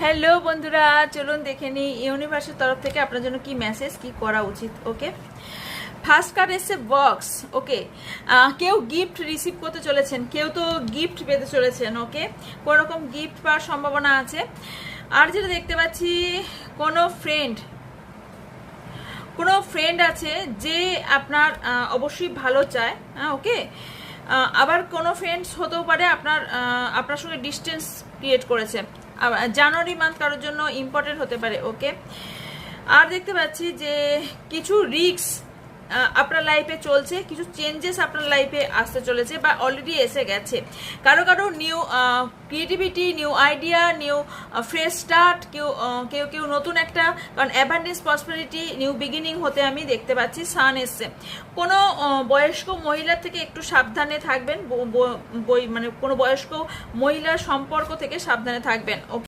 Hello বন্ধুরা, চলুন দেখে নিই ইউনিভার্সের তরফ থেকে আপনার জন্য কি মেসেজ, কি করা উচিত। ওকে, ফার্স্ট কার্ড এসছে বক্স। ওকে, কেউ গিফট রিসিভ করতে চলেছেন, কেউ তো গিফট পেতে চলেছেন। ওকে, কোনো রকম গিফট পাওয়ার সম্ভাবনা আছে। আর যেটা দেখতে পাচ্ছি, কোনো ফ্রেন্ড আছে যে আপনার অবশ্যই ভালো চায়। ওকে, আবার কোনো ফ্রেন্ডস হতেও পারে আপনার সঙ্গে ডিস্টেন্স ক্রিয়েট করেছে। জানুয়ারি মান্থ কারোর জন্য ইম্পর্টেন্ট হতে পারে। ওকে, আর দেখতে পাচ্ছি যে কিছু রিস্ক আপনার লাইফে চলছে, কিছু চেঞ্জেস আপনার লাইফে আসতে চলেছে বা অলরেডি এসে গেছে। কারো new creativity, new idea, new fresh start, কেউ নতুন একটা, কারণ অ্যাবান্ডেন্স প্রসপারিটি, নিউ বিগিনিং হতে আমি দেখতে পাচ্ছি। সান এসছে। কোনো বয়স্ক মহিলার থেকে একটু সাবধানে থাকবেন, মানে কোনো বয়স্ক মহিলার সম্পর্ক থেকে সাবধানে থাকবেন। ওকে।